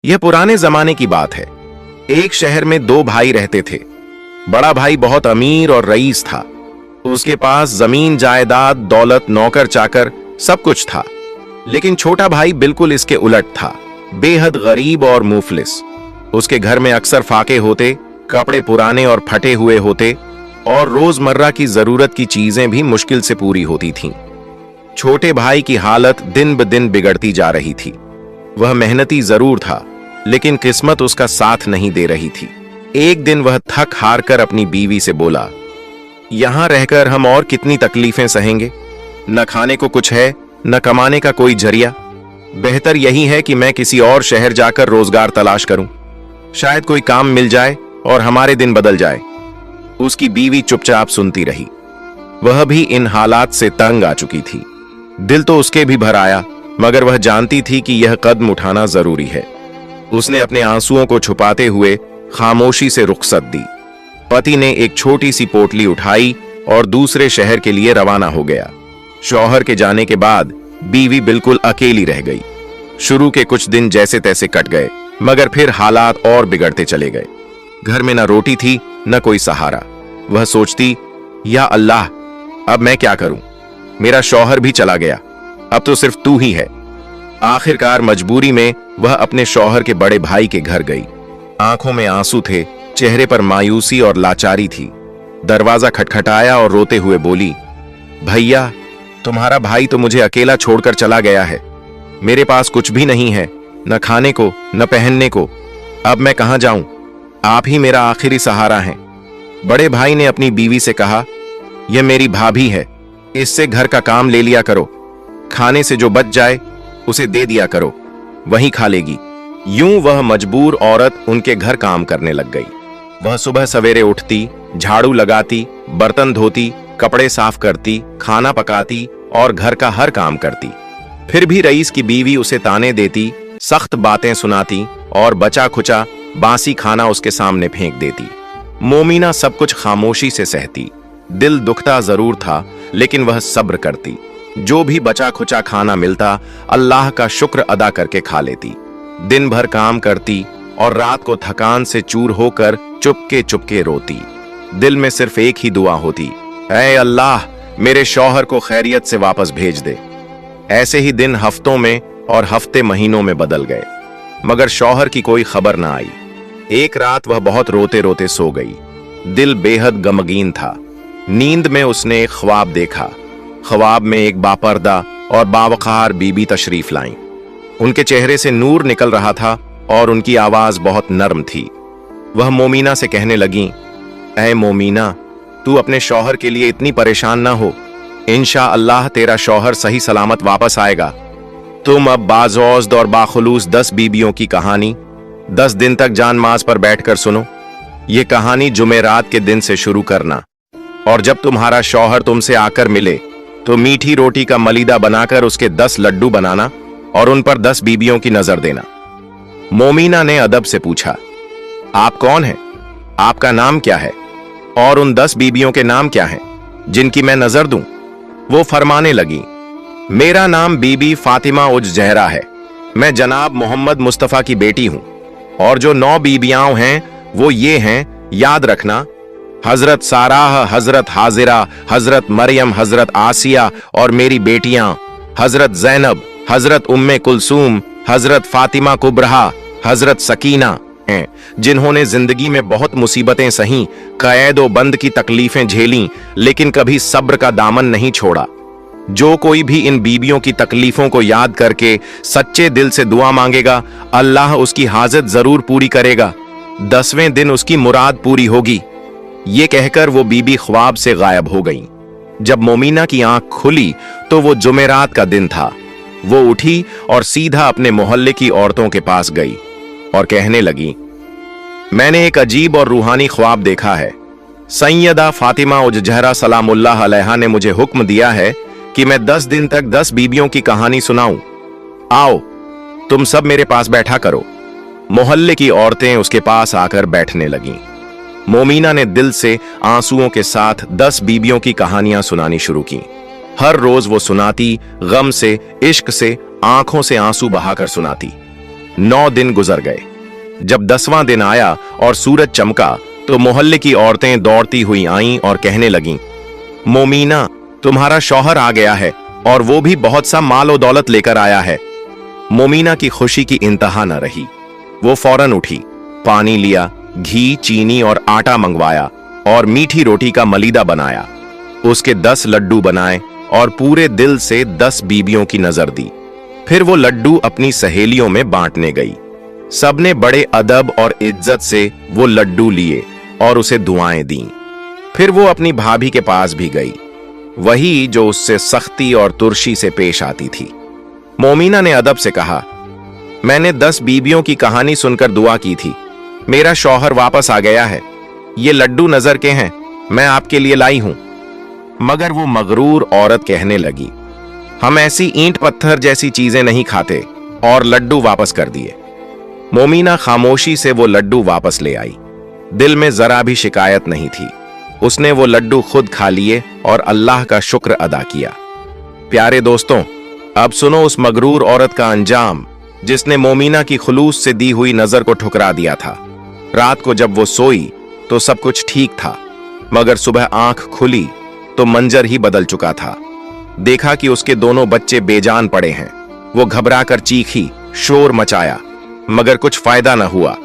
यह पुराने जमाने की बात है। एक शहर में दो भाई रहते थे। बड़ा भाई बहुत अमीर और रईस था। उसके पास जमीन जायदाद दौलत नौकर चाकर सब कुछ था। लेकिन छोटा भाई बिल्कुल इसके उलट था, बेहद गरीब और मुफलिस। उसके घर में अक्सर फाके होते, कपड़े पुराने और फटे हुए होते और रोजमर्रा की जरूरत की चीजें भी मुश्किल से पूरी होती थीं। छोटे भाई की हालत दिन ब दिन बिगड़ती जा रही थी। वह मेहनती जरूर था, लेकिन किस्मत उसका साथ नहीं दे रही थी। एक दिन वह थक हार कर अपनी बीवी से बोला, यहां रहकर हम और कितनी तकलीफें सहेंगे। न खाने को कुछ है, न कमाने का कोई जरिया। बेहतर यही है कि मैं किसी और शहर जाकर रोजगार तलाश करूं। शायद कोई काम मिल जाए और हमारे दिन बदल जाए। उसकी बीवी चुपचाप सुनती रही। वह भी इन हालात से तंग आ चुकी थी। दिल तो उसके भी भर आया, मगर वह जानती थी कि यह कदम उठाना जरूरी है। उसने अपने आंसुओं को छुपाते हुए खामोशी से रुखसत दी। पति ने एक छोटी सी पोटली उठाई और दूसरे शहर के लिए रवाना हो गया। शौहर के जाने के बाद बीवी बिल्कुल अकेली रह गई। शुरू के कुछ दिन जैसे तैसे कट गए, मगर फिर हालात और बिगड़ते चले गए। घर में न रोटी थी न कोई सहारा। वह सोचती, या अल्लाह, अब मैं क्या करूं? मेरा शौहर भी चला गया, अब तो सिर्फ तू ही है। आखिरकार मजबूरी में वह अपने शौहर के बड़े भाई के घर गई। आंखों में आंसू थे, चेहरे पर मायूसी और लाचारी थी। दरवाजा खटखटाया और रोते हुए बोली, भैया, तुम्हारा भाई तो मुझे अकेला छोड़कर चला गया है। मेरे पास कुछ भी नहीं है, न खाने को न पहनने को। अब मैं कहां जाऊं? आप ही मेरा आखिरी सहारा हैं। बड़े भाई ने अपनी बीवी से कहा, यह मेरी भाभी है, इससे घर का काम ले लिया करो। खाने से जो बच जाए उसे दे दिया करो, वही खा लेगी। यूं वह मजबूर औरत उनके घर काम करने लग गई। वह सुबह सवेरे उठती, झाड़ू लगाती, बर्तन धोती, कपड़े साफ करती, खाना पकाती और घर का हर काम करती। फिर भी रईस की बीवी उसे ताने देती, सख्त बातें सुनाती और बचा खुचा बासी खाना उसके सामने फेंक देती। मोमिना सब कुछ खामोशी से सहती। दिल दुखता जरूर था, लेकिन वह सब्र करती। जो भी बचा खुचा खाना मिलता, अल्लाह का शुक्र अदा करके खा लेती। दिन भर काम करती और रात को थकान से चूर होकर चुपके चुपके रोती। दिल में सिर्फ एक ही दुआ होती, ऐ अल्लाह, मेरे शौहर को खैरियत से वापस भेज दे। ऐसे ही दिन हफ्तों में और हफ्ते महीनों में बदल गए, मगर शौहर की कोई खबर ना आई। एक रात वह बहुत रोते रोते सो गई। दिल बेहद गमगीन था। नींद में उसने एक ख्वाब देखा। ख्वाब में एक बापर्दा और बावकार बीबी तशरीफ लाईं। उनके चेहरे से नूर निकल रहा था और उनकी आवाज बहुत नर्म थी। वह मोमिना से कहने लगी, ऐ मोमिना, तू अपने शौहर के लिए इतनी परेशान ना हो। इंशाअल्लाह तेरा शौहर सही सलामत वापस आएगा। तुम अब बाज़ौज़्द और बाखुलूस 10 बीबियों की कहानी 10 दिन तक जानमाज पर बैठकर सुनो। ये कहानी जुमेरात के दिन से शुरू करना, और जब तुम्हारा शौहर तुमसे आकर मिले तो मीठी रोटी का मलीदा बनाकर उसके 10 लड्डू बनाना और उन पर 10 बीबियों की नजर देना। मोमिना ने अदब से पूछा, आप कौन हैं? आपका नाम क्या है? और उन 10 बीबियों के नाम क्या हैं जिनकी मैं नजर दूं? वो फरमाने लगी, मेरा नाम बीबी फातिमा उज जहरा है। मैं जनाब मोहम्मद मुस्तफा की बेटी हूं। और जो 9 बीबियां हैं वो ये हैं, याद रखना, हजरत साराह, हजरत हाजिरा, हजरत मरियम, हजरत आसिया और मेरी बेटियां हजरत जैनब, हजरत उम्मे कुलसूम, हजरत फातिमा कुबरहा, हजरत सकीना हैं, जिन्होंने जिंदगी में बहुत मुसीबतें सहीं, कैद व बंद की तकलीफें झेलीं, लेकिन कभी सब्र का दामन नहीं छोड़ा। जो कोई भी इन बीबियों की तकलीफों को याद करके सच्चे दिल से दुआ मांगेगा, अल्लाह उसकी हाजत जरूर पूरी करेगा। 10वें दिन उसकी मुराद पूरी होगी। ये कहकर वो बीबी ख्वाब से गायब हो गई। जब मोमिना की आंख खुली तो वो जुमेरात का दिन था। वो उठी और सीधा अपने मोहल्ले की औरतों के पास गई और कहने लगी, मैंने एक अजीब और रूहानी ख्वाब देखा है। सैयदा फातिमा उज जहरा सलामुल्लाह अलैहा ने मुझे हुक्म दिया है कि मैं 10 दिन तक 10 बीबियों की कहानी सुनाऊं। आओ, तुम सब मेरे पास बैठा करो। मोहल्ले की औरतें उसके पास आकर बैठने लगीं। मोमिना ने दिल से आंसुओं के साथ 10 बीबियों की कहानियां सुनानी शुरू की। हर रोज वो सुनाती, गम से, इश्क से, आंखों से आंसू बहाकर सुनाती। 9 दिन गुजर गए। जब 10वां दिन आया और सूरज चमका तो मोहल्ले की औरतें दौड़ती हुई आईं और कहने लगीं, मोमीना, तुम्हारा शौहर आ गया है और वो भी बहुत सा मालो दौलत लेकर आया है। मोमीना की खुशी की इंतहा न रही। वो फौरन उठी, पानी लिया, घी, चीनी और आटा मंगवाया और मीठी रोटी का मलीदा बनाया। उसके 10 लड्डू बनाए और पूरे दिल से 10 बीबियों की नजर दी। फिर वो लड्डू अपनी सहेलियों में बांटने गई। सबने बड़े अदब और इज्जत से वो लड्डू लिए और उसे दुआएं दी। फिर वो अपनी भाभी के पास भी गई, वही जो उससे सख्ती और तुर्शी से पेश आती थी। मोमीना ने अदब से कहा, मैंने 10 बीबियों की कहानी सुनकर दुआ की थी। मेरा शौहर वापस आ गया है। ये लड्डू नजर के हैं, मैं आपके लिए लाई हूं। मगर वो मगरूर औरत कहने लगी, हम ऐसी ईंट पत्थर जैसी चीजें नहीं खाते, और लड्डू वापस कर दिए। मोमीना खामोशी से वो लड्डू वापस ले आई। दिल में जरा भी शिकायत नहीं थी। उसने वो लड्डू खुद खा लिए और अल्लाह का शुक्र अदा किया। प्यारे दोस्तों, अब सुनो उस मगरूर औरत का अंजाम जिसने मोमीना की खुलूस से दी हुई नजर को ठुकरा दिया था। रात को जब वो सोई तो सब कुछ ठीक था, मगर सुबह आंख खुली तो मंजर ही बदल चुका था। देखा कि उसके दोनों बच्चे बेजान पड़े हैं। वो घबराकर चीखी, शोर मचाया, मगर कुछ फायदा न हुआ।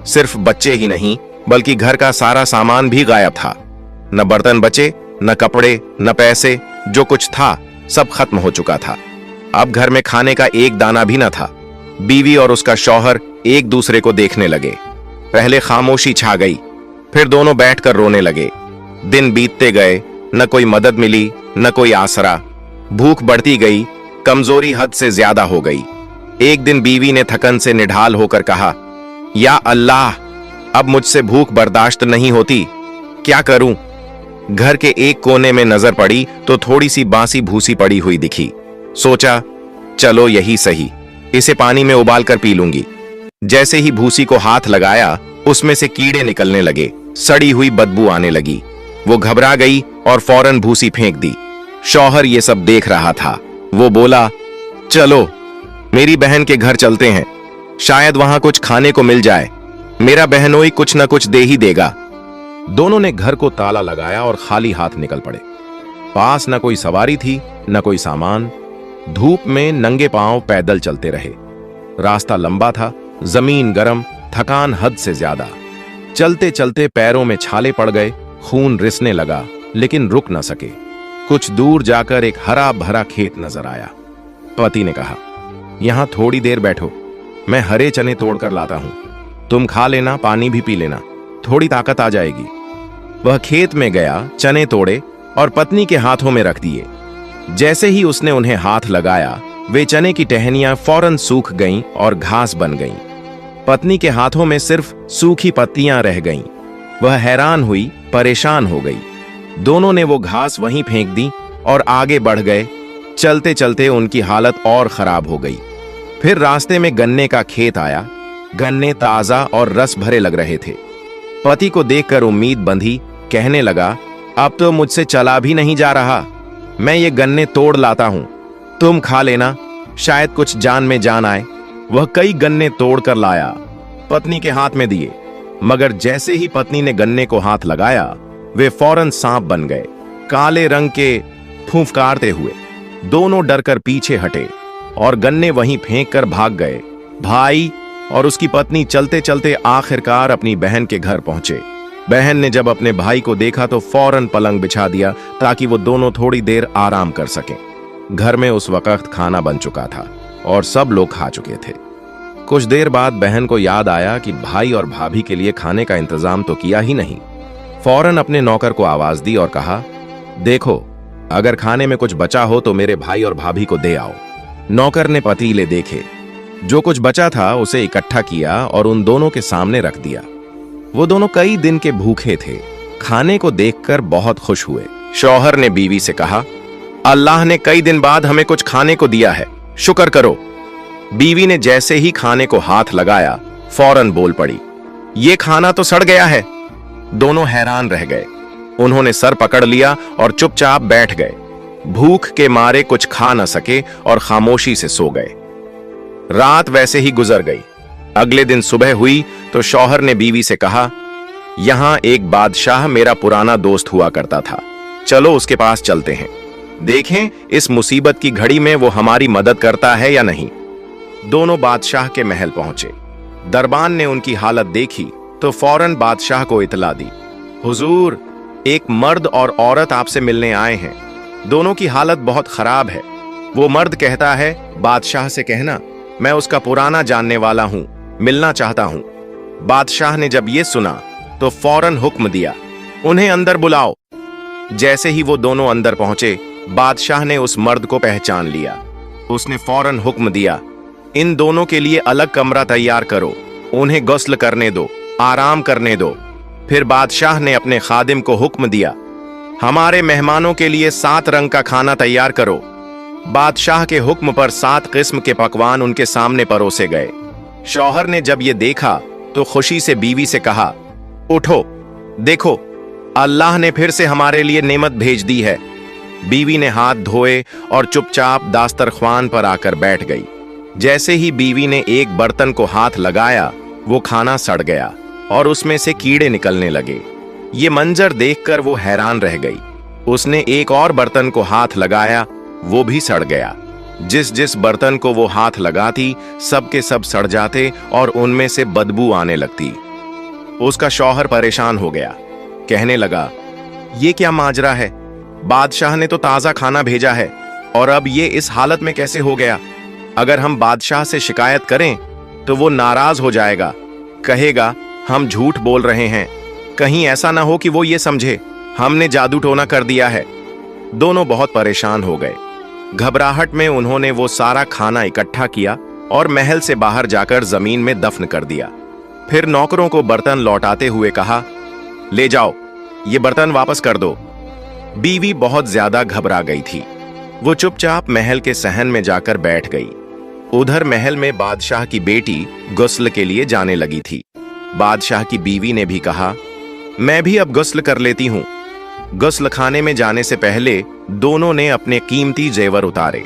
सिर्फ बच्चे ही नहीं बल्कि घर का सारा सामान भी गायब था। न बर्तन बचे, न कपड़े, न पैसे, जो कुछ था सब खत्म हो चुका था। अब घर में खाने का एक दाना भी न था। बीवी और उसका शौहर एक दूसरे को देखने लगे। पहले खामोशी छा गई, फिर दोनों बैठकर रोने लगे। दिन बीतते गए, न कोई मदद मिली, न कोई आसरा। भूख बढ़ती गई, कमजोरी हद से ज्यादा हो गई। एक दिन बीवी ने थकन से निढाल होकर कहा, या अल्लाह, अब मुझसे भूख बर्दाश्त नहीं होती, क्या करूं? घर के एक कोने में नजर पड़ी तो थोड़ी सी बासी भूसी पड़ी हुई दिखी। सोचा, चलो यही सही, इसे पानी में उबाल कर पी लूंगी। जैसे ही भूसी को हाथ लगाया, उसमें से कीड़े निकलने लगे, सड़ी हुई बदबू आने लगी। वो घबरा गई और फौरन भूसी फेंक दी। शौहर ये सब देख रहा था। वो बोला, चलो मेरी बहन के घर चलते हैं, शायद वहां कुछ खाने को मिल जाए। मेरा बहनोई कुछ न कुछ दे ही देगा। दोनों ने घर को ताला लगाया और खाली हाथ निकल पड़े। पास न कोई सवारी थी, न कोई सामान। धूप में नंगे पांव पैदल चलते रहे। रास्ता लंबा था, जमीन गर्म, थकान हद से ज्यादा। चलते चलते पैरों में छाले पड़ गए, खून रिसने लगा, लेकिन रुक न सके। कुछ दूर जाकर एक हरा भरा खेत नजर आया। पति ने कहा, यहां थोड़ी देर बैठो, मैं हरे चने तोड़कर लाता हूं। तुम खा लेना, पानी भी पी लेना, थोड़ी ताकत आ जाएगी। वह खेत में गया, चने तोड़े और पत्नी के हाथों में रख दिए। जैसे ही उसने उन्हें हाथ लगाया, वे चने की टहनियां फौरन सूख गईं और घास बन गईं। पत्नी के हाथों में सिर्फ सूखी पत्तियां रह गईं। वह हैरान हुई, परेशान हो गई। दोनों ने वो घास वहीं फेंक दी और आगे बढ़ गए। चलते चलते उनकी हालत और खराब हो गई। फिर रास्ते में गन्ने का खेत आया। गन्ने ताजा और रस भरे लग रहे थे। पति को देखकर उम्मीद बंधी, कहने लगा, अब तो मुझसे चला भी नहीं जा रहा, मैं ये गन्ने तोड़ लाता हूं, तुम खा लेना, शायद कुछ जान में जान आए। वह कई गन्ने तोड़ कर लाया, पत्नी के हाथ में दिए, मगर जैसे ही पत्नी ने गन्ने को हाथ लगाया, वे फौरन सांप बन गए, काले रंग के, फूंफकारते हुए। दोनों डरकर पीछे हटे और गन्ने वहीं फेंक कर भाग गए। भाई और उसकी पत्नी चलते चलते आखिरकार अपनी बहन के घर पहुंचे। बहन ने जब अपने भाई को देखा तो फौरन पलंग बिछा दिया ताकि वो दोनों थोड़ी देर आराम कर सकें। घर में उस वक्त खाना बन चुका था और सब लोग खा चुके थे। कुछ देर बाद बहन को याद आया कि भाई और भाभी के लिए खाने का इंतजाम तो किया ही नहीं। फौरन अपने नौकर को आवाज दी और कहा, देखो, अगर खाने में कुछ बचा हो तो मेरे भाई और भाभी को दे आओ। नौकर ने पतीले देखे, जो कुछ बचा था उसे इकट्ठा किया और उन दोनों के सामने रख दिया। वो दोनों कई दिन के भूखे थे, खाने को देखकर बहुत खुश हुए। शौहर ने बीवी से कहा, अल्लाह ने कई दिन बाद हमें कुछ खाने को दिया है, शुक्र करो। बीवी ने जैसे ही खाने को हाथ लगाया, फौरन बोल पड़ी, ये खाना तो सड़ गया है। दोनों हैरान रह गए। उन्होंने सर पकड़ लिया और चुपचाप बैठ गए। भूख के मारे कुछ खा न सके और खामोशी से सो गए। रात वैसे ही गुजर गई। अगले दिन सुबह हुई तो शौहर ने बीवी से कहा, यहां एक बादशाह मेरा पुराना दोस्त हुआ करता था, चलो उसके पास चलते हैं, देखें इस मुसीबत की घड़ी में वो हमारी मदद करता है या नहीं। दोनों बादशाह के महल पहुंचे। दरबान ने उनकी हालत देखी तो फौरन बादशाह को इतला दी, हुजूर, एक मर्द और औरत आपसे मिलने आए हैं, दोनों की हालत बहुत खराब है। वो मर्द कहता है, बादशाह से कहना मैं उसका पुराना जानने वाला हूं, मिलना चाहता हूं। बादशाह ने जब ये सुना तो फौरन हुक्म दिया, उन्हें अंदर बुलाओ। जैसे ही वो दोनों अंदर पहुंचे, बादशाह ने उस मर्द को पहचान लिया। उसने फौरन हुक्म दिया, इन दोनों के लिए अलग कमरा तैयार करो, उन्हें गुस्ल करने दो, आराम करने दो। फिर बादशाह ने अपने खादिम को हुक्म दिया, हमारे मेहमानों के लिए 7 रंग का खाना तैयार करो। बादशाह के हुक्म पर 7 किस्म के पकवान उनके सामने परोसे गए। शौहर ने जब ये देखा तो खुशी से बीवी से कहा, उठो, देखो अल्लाह ने फिर से हमारे लिए नेमत भेज दी है। बीवी ने हाथ धोए और चुपचाप दास्तरख्वान पर आकर बैठ गई। जैसे ही बीवी ने एक बर्तन को हाथ लगाया, वो खाना सड़ गया और उसमें से कीड़े निकलने लगे। ये मंजर देखकर वो हैरान रह गई। उसने एक और बर्तन को हाथ लगाया, वो भी सड़ गया। जिस जिस बर्तन को वो हाथ लगाती, सब के सब सड़ जाते और उनमें से बदबू आने लगती। उसका शौहर परेशान हो गया, कहने लगा, ये क्या माजरा है? बादशाह ने तो ताजा खाना भेजा है और अब ये इस हालत में कैसे हो गया? अगर हम बादशाह से शिकायत करें तो वो नाराज हो जाएगा, कहेगा हम झूठ बोल रहे हैं। कहीं ऐसा ना हो कि वो ये समझे हमने जादू टोना कर दिया है। दोनों बहुत परेशान हो गए। घबराहट में उन्होंने वो सारा खाना इकट्ठा किया और महल से बाहर जाकर जमीन में दफन कर दिया। फिर नौकरों को बर्तन लौटाते हुए कहा, ले जाओ, ये बर्तन वापस कर दो। बीवी बहुत ज्यादा घबरा गई थी। वो चुपचाप महल के सहन में जाकर बैठ गई। उधर महल में बादशाह की बेटी गुस्ल के लिए जाने लगी थी। बादशाह की बीवी ने भी कहा, मैं भी अब गुस्ल कर लेती हूं। गुस्ल खाने में जाने से पहले दोनों ने अपने कीमती जेवर उतारे।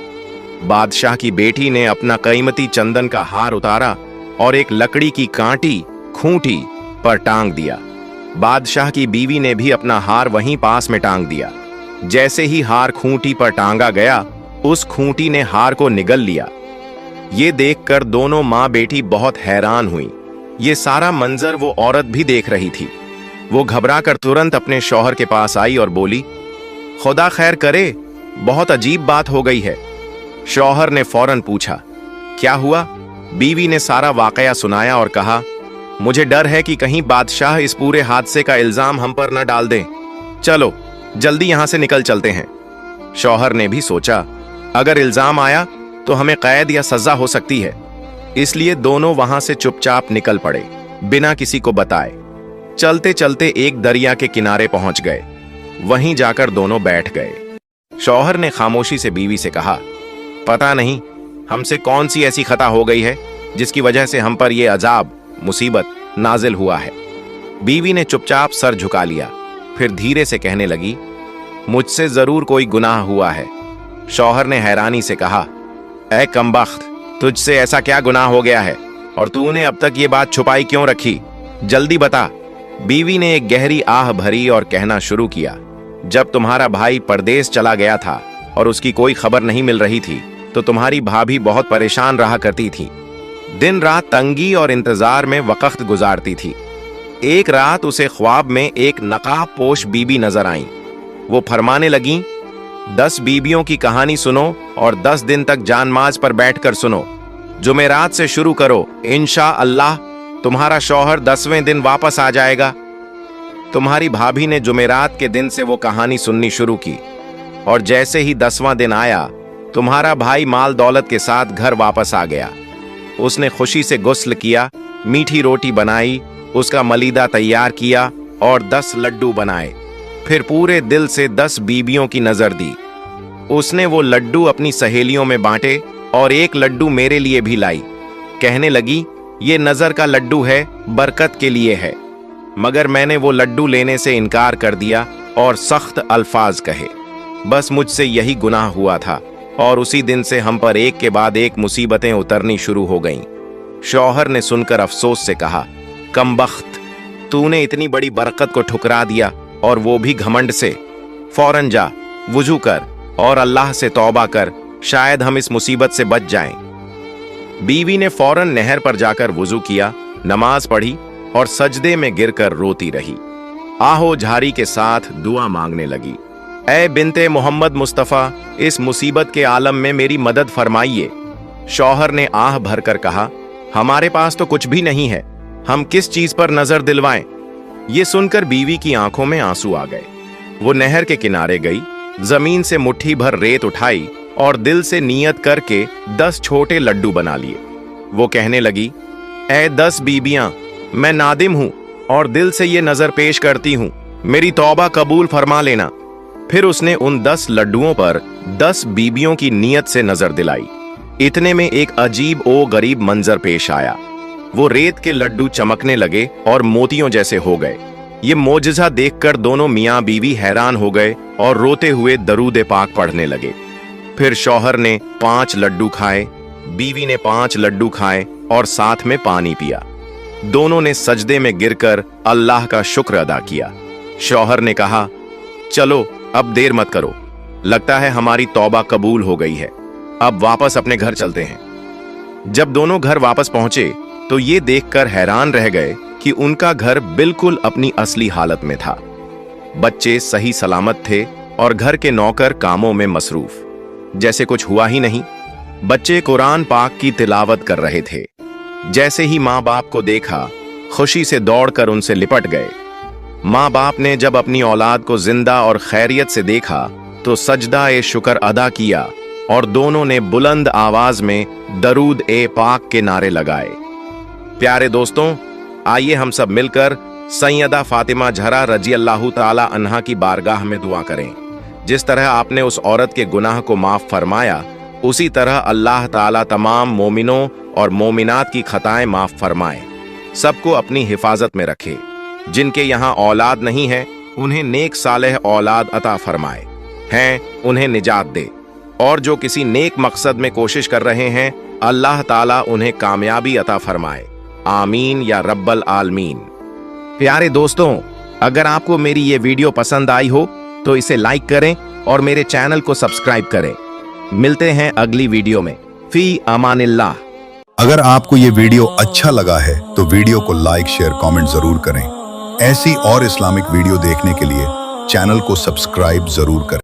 बादशाह की बेटी ने अपना कीमती चंदन का हार उतारा और एक लकड़ी की कांटी खूंटी पर टांग दिया। बादशाह की बीवी ने भी अपना हार वहीं पास में टांग दिया। जैसे ही हार खूंटी पर टांगा गया, उस खूंटी ने हार को निगल लिया। ये देखकर दोनों माँ बेटी बहुत हैरान हुई। ये सारा मंजर वो औरत भी देख रही थी। वो घबराकर तुरंत अपने शौहर के पास आई और बोली, खुदा खैर करे, बहुत अजीब बात हो गई है। शौहर ने फौरन पूछा, क्या हुआ? बीवी ने सारा वाकया सुनाया और कहा, मुझे डर है कि कहीं बादशाह इस पूरे हादसे का इल्जाम हम पर न डाल दें। चलो जल्दी यहां से निकल चलते हैं। शौहर ने भी सोचा, अगर इल्जाम आया तो हमें कैद या सजा हो सकती है, इसलिए दोनों वहां से चुपचाप निकल पड़े, बिना किसी को बताए। चलते चलते एक दरिया के किनारे पहुंच गए। वहीं जाकर दोनों बैठ गए। शौहर ने खामोशी से बीवी से कहा, पता नहीं हमसे कौन सी ऐसी खता हो गई है जिसकी वजह से हम पर यह अजाब मुसीबत नाजिल हुआ है। बीवी ने चुपचाप सर झुका लिया, फिर धीरे से कहने लगी, मुझसे जरूर कोई गुनाह हुआ है। शौहर ने हैरानी से कहा, ऐ कमबख्त, तुझसे ऐसा क्या गुनाह हो गया है और तूने अब तक ये बात छुपाई क्यों रखी? जल्दी बता। बीवी ने एक गहरी आह भरी और कहना शुरू किया, जब तुम्हारा भाई परदेश चला गया था और उसकी कोई खबर नहीं मिल रही थी, तो तुम्हारी भाभी बहुत परेशान रहा करती थी। दिन रात तंगी और इंतजार में वक्त गुजारती थी। एक रात उसे ख्वाब में एक नकाब पोश बीबी नजर आई। वो फरमाने लगी, 10 बीबियों की कहानी सुनो और 10 दिन तक जानमाज पर बैठकर सुनो। जुमेरात से शुरू करो, इंशा अल्लाह तुम्हारा शौहर 10वें दिन वापस आ जाएगा। तुम्हारी भाभी ने जुमेरात के दिन से वो कहानी सुननी शुरू की और जैसे ही 10वां दिन आया, तुम्हारा भाई माल दौलत के साथ घर वापस आ गया। उसने खुशी से गुस्ल किया, मीठी रोटी बनाई, उसका मलीदा तैयार किया और 10 लड्डू बनाए। फिर पूरे दिल से 10 बीबियों की नजर दी। उसने वो लड्डू अपनी सहेलियों में बांटे और एक लड्डू मेरे लिए भी लाई। कहने लगी, ये नजर का लड्डू है, बरकत के लिए है। मगर मैंने वो लड्डू लेने से इनकार कर दिया और सख्त अल्फाज कहे। बस मुझसे यही गुनाह हुआ था और उसी दिन से हम पर एक के बाद एक मुसीबतें उतरनी शुरू हो गईं। शौहर ने सुनकर अफसोस से कहा, कमबख्त, तूने इतनी बड़ी बरकत को ठुकरा दिया, और वो भी घमंड से। फौरन जा, वुजू कर और अल्लाह से तौबा कर, शायद हम इस मुसीबत से बच जाएं। बीवी ने फौरन नहर पर जाकर वुजू किया, नमाज पढ़ी और सजदे में गिरकर रोती रही। आहो झारी के साथ दुआ मांगने लगी, ऐ बिनते मोहम्मद मुस्तफ़ा, इस मुसीबत के आलम में मेरी मदद फरमाइए। शौहर ने आह भरकर कहा, हमारे पास तो कुछ भी नहीं है, हम किस चीज पर नजर दिलवाएं। ये सुनकर बीवी की आंखों में आंसू आ गए। वो नहर के किनारे गई, जमीन से मुट्ठी भर रेत उठाई और दिल से नियत करके 10 छोटे लड्डू बना लिए। वो कहने लगी, ऐ 10 बीबियां, मैं नादिम हूं और दिल से ये नजर पेश करती हूं, मेरी तौबा कबूल फरमा लेना। फिर उसने उन 10 लड्डुओं पर 10 बीबियों की नियत से नजर दिलाई। इतने में एक अजीब ओ गरीब मंजर पेश आया। वो रेत के लड्डू चमकने लगे और मोतियों जैसे हो गए। ये मोजज़ा देखकर दोनों मियाँ बीवी हैरान हो गए और रोते हुए दरूद पाक पढ़ने लगे। फिर शौहर ने 5 लड्डू खाए, बीवी ने 5 लड्डू खाए और साथ में पानी पिया। दोनों ने सजदे में गिरकर अल्लाह का शुक्र अदा किया। शौहर ने कहा, चलो अब देर मत करो, लगता है हमारी तौबा कबूल हो गई है, अब वापस अपने घर चलते हैं। जब दोनों घर वापस पहुंचे तो ये देखकर हैरान रह गए कि उनका घर बिल्कुल अपनी असली हालत में था। बच्चे सही सलामत थे और घर के नौकर कामों में मसरूफ, जैसे कुछ हुआ ही नहीं। बच्चे कुरान पाक की तिलावत कर रहे थे। जैसे ही माँ बाप को देखा, खुशी से दौड़कर उनसे लिपट गए। माँ बाप ने जब अपनी औलाद को जिंदा और खैरियत से देखा तो सजदा ए शुक्र अदा किया और दोनों ने बुलंद आवाज में दरूद ए पाक के नारे लगाए। प्यारे दोस्तों, आइए हम सब मिलकर सैयदा फातिमा ज़हरा रजी अल्लाह ताला अन्हा की बारगाह में दुआ करें। जिस तरह आपने उस औरत के गुनाह को माफ फरमाया, उसी तरह अल्लाह ताला तमाम मोमिनों और मोमिनात की खताएं माफ फरमाए, सबको अपनी हिफाजत में रखे। जिनके यहाँ औलाद नहीं है, उन्हें नेक सालेह औलाद अता फरमाए, हैं उन्हें निजात दे, और जो किसी नेक मकसद में कोशिश कर रहे हैं, अल्लाह ताला उन्हें कामयाबी अता फरमाए। आमीन या रब्बल आलमीन। प्यारे दोस्तों, अगर आपको मेरी ये वीडियो पसंद आई हो तो इसे लाइक करें और मेरे चैनल को सब्सक्राइब करें। मिलते हैं अगली वीडियो में। फी अमानिल्लाह। अगर आपको ये वीडियो अच्छा लगा है तो वीडियो को लाइक, शेयर, कमेंट जरूर करें। ऐसी और इस्लामिक वीडियो देखने के लिए चैनल को सब्सक्राइब जरूर करें।